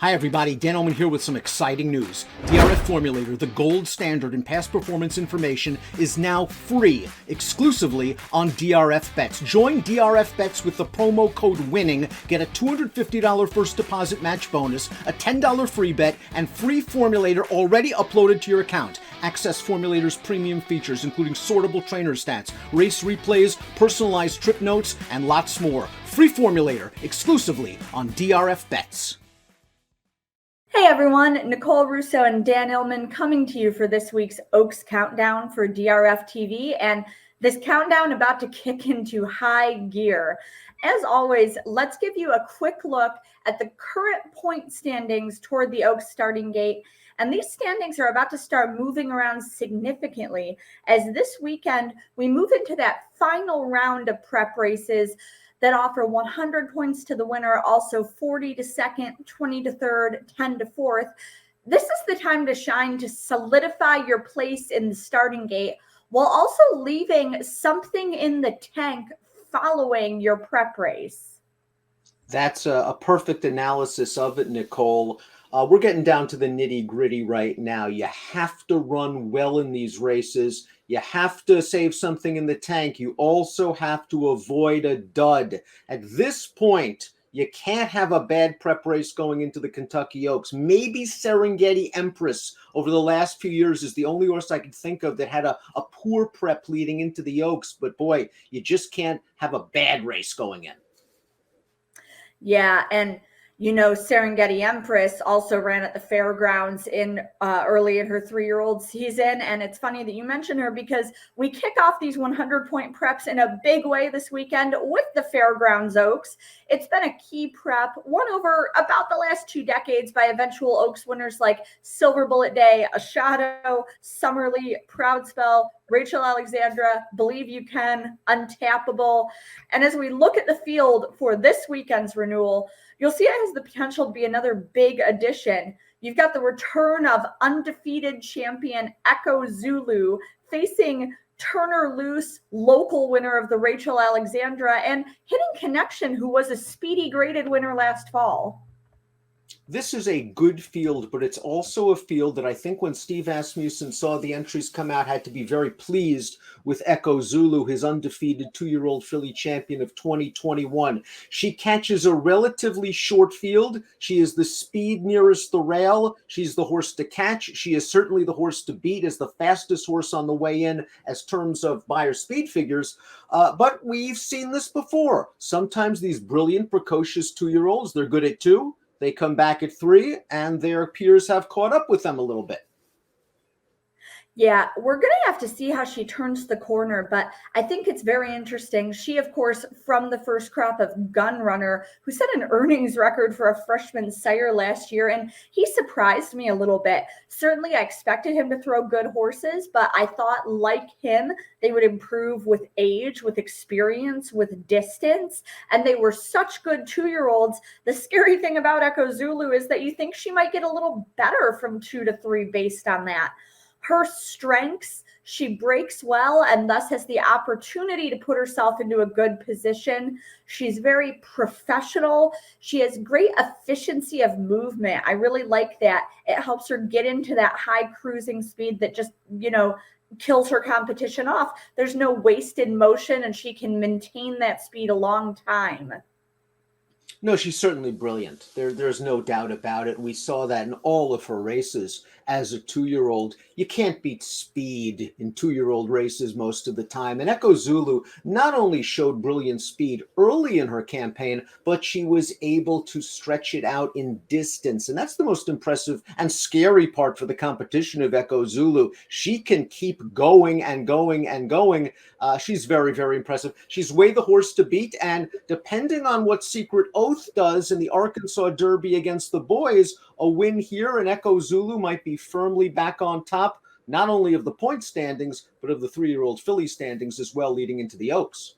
Hi everybody, Dan Illman here with some exciting news. DRF Formulator, the gold standard in past performance information, is now free, exclusively on DRF Bets. Join DRF Bets with the promo code WINNING, get a $250 first deposit match bonus, a $10 free bet, and free Formulator already uploaded to your account. Access Formulator's premium features, including sortable trainer stats, race replays, personalized trip notes, and lots more. Free Formulator, exclusively on DRF Bets. Hey everyone, Nicole, Russo, and Dan Illman coming to you for this week's Oaks Countdown for DRFTV, and this countdown about to kick into high gear. As always, let's give you a quick look at the current point standings toward the Oaks starting gate, and these standings are about to start moving around significantly as this weekend we move into that final round of prep races that offer 100 points to the winner, also 40 to second, 20 to third, 10 to fourth. This is the time to shine, to solidify your place in the starting gate while also leaving something in the tank following your prep race. That's a perfect analysis of it, Nicole. We're getting down to the nitty-gritty right now. You have to run well in these races. You have to save something in the tank. You also have to avoid a dud. At this point, you can't have a bad prep race going into the Kentucky Oaks. Maybe Serengeti Empress over the last few years is the only horse I can think of that had a poor prep leading into the Oaks. But boy, you just can't have a bad race going in. Yeah, and you know, Serengeti Empress also ran at the fairgrounds in early in her 3-year-old season. And it's funny that you mentioned her because we kick off these 100-point preps in a big way this weekend with the Fairgrounds Oaks. It's been a key prep, won over about the last 2 decades by eventual Oaks winners like Silver Bullet Day, Ashado, Summerly, Proud Spell, Rachel Alexandra, Believe You Can, Untappable. And as we look at the field for this weekend's renewal, you'll see it has the potential to be another big addition. You've got the return of undefeated champion Echo Zulu facing Turner Loose, local winner of the Rachel Alexandra, and Hidden Connection, who was a speedy graded winner last fall. This is a good field, but it's also a field that I think when Steve Asmussen saw the entries come out, had to be very pleased with Echo Zulu, his undefeated 2-year-old filly champion of 2021. She catches a relatively short field. She is the speed nearest the rail. She's the horse to catch. She is certainly the horse to beat as the fastest horse on the way in as terms of buyer speed figures. But we've seen this before. Sometimes these brilliant, precocious 2-year-olds, they're good at 2. They come back at 3, and their peers have caught up with them a little bit. Yeah, we're going to have to see how she turns the corner, but I think it's very interesting. She, of course, from the first crop of Gun Runner, who set an earnings record for a freshman sire last year, and he surprised me a little bit. Certainly, I expected him to throw good horses, but I thought, like him, they would improve with age, with experience, with distance, and they were such good 2-year-olds. The scary thing about Echo Zulu is that you think she might get a little better from 2 to 3 based on that. Her strengths, she breaks well and thus has the opportunity to put herself into a good position. She's very professional. She has great efficiency of movement. I really like that. It helps her get into that high cruising speed that just, kills her competition off. There's no wasted motion and she can maintain that speed a long time. No, she's certainly brilliant. There's no doubt about it. We saw that in all of her races as a 2-year-old. You can't beat speed in 2-year-old races most of the time. And Echo Zulu not only showed brilliant speed early in her campaign, but she was able to stretch it out in distance. And that's the most impressive and scary part for the competition of Echo Zulu. She can keep going and going and going. She's very, very impressive. She's way the horse to beat. And depending on what Secret Oath does in the Arkansas Derby against the boys, a win here and Echo Zulu might be firmly back on top, not only of the point standings, but of the 3-year-old filly standings as well leading into the Oaks.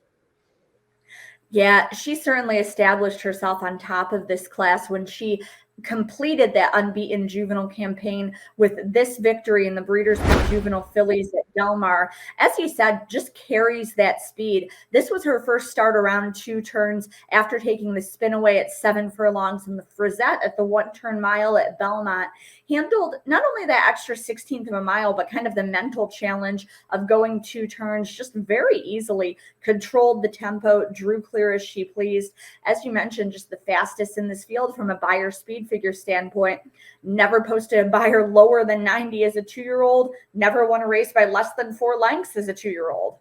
Yeah, she certainly established herself on top of this class when she completed that unbeaten juvenile campaign with this victory in the Breeders' Cup Juvenile Fillies at Del Mar, as you said, just carries that speed. This was her first start around 2 turns after taking the spin away at 7 furlongs in the Frizette at the 1-turn mile at Belmont. Handled not only that extra 16th of a mile, but kind of the mental challenge of going 2 turns just very easily, controlled the tempo, drew clear as she pleased. As you mentioned, just the fastest in this field from a Beyer speed figure standpoint. Never posted a Beyer lower than 90 as a 2-year-old, never won a race by less than 4 lengths as a 2-year-old.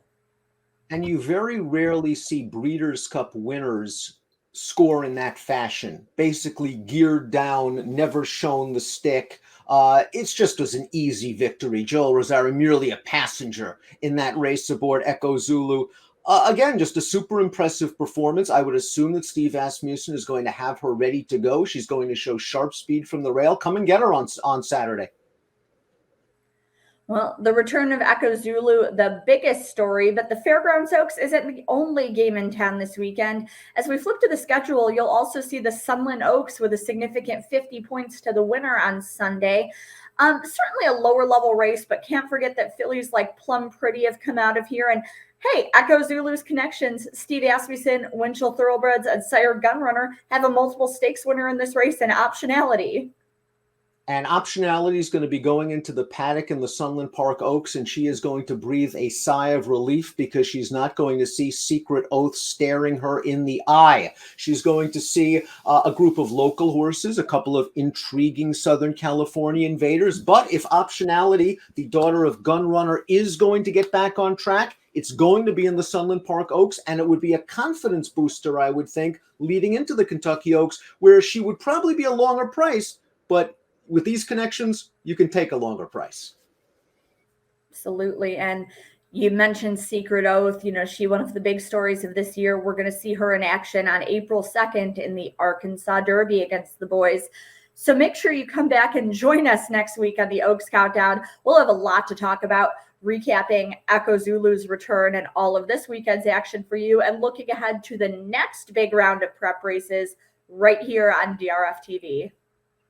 And you very rarely see Breeders' Cup winners score in that fashion, basically geared down, never shown the stick. It's just as an easy victory. Joel Rosario merely a passenger in that race aboard Echo Zulu. Again, just a super impressive performance. I would assume that Steve Asmussen is going to have her ready to go. She's going to show sharp speed from the rail. Come and get her on Saturday. Well, the return of Echo Zulu, the biggest story, but the Fairgrounds Oaks isn't the only game in town this weekend. As we flip to the schedule, you'll also see the Sunland Oaks with a significant 50 points to the winner on Sunday. Certainly a lower level race, but can't forget that fillies like Plum Pretty have come out of here. And hey, Echo Zulu's connections, Steve Asmussen, Winchell Thoroughbreds, and Sire Gunrunner have a multiple stakes winner in this race and optionality. And optionality is going to be going into the paddock in the Sunland Park Oaks, and she is going to breathe a sigh of relief because she's not going to see Secret Oath staring her in the eye. She's going to see a group of local horses, a couple of intriguing Southern California invaders. But if optionality, the daughter of Gunrunner, is going to get back on track, it's going to be in the Sunland Park Oaks, and it would be a confidence booster, I would think, leading into the Kentucky Oaks, where she would probably be a longer price, but with these connections, you can take a longer price. Absolutely. And you mentioned Secret Oath. You know, she one of the big stories of this year. We're going to see her in action on April 2nd in the Arkansas Derby against the boys. So make sure you come back and join us next week on the Oaks Countdown. We'll have a lot to talk about, recapping Echo Zulu's return and all of this weekend's action for you, and looking ahead to the next big round of prep races right here on DRF TV.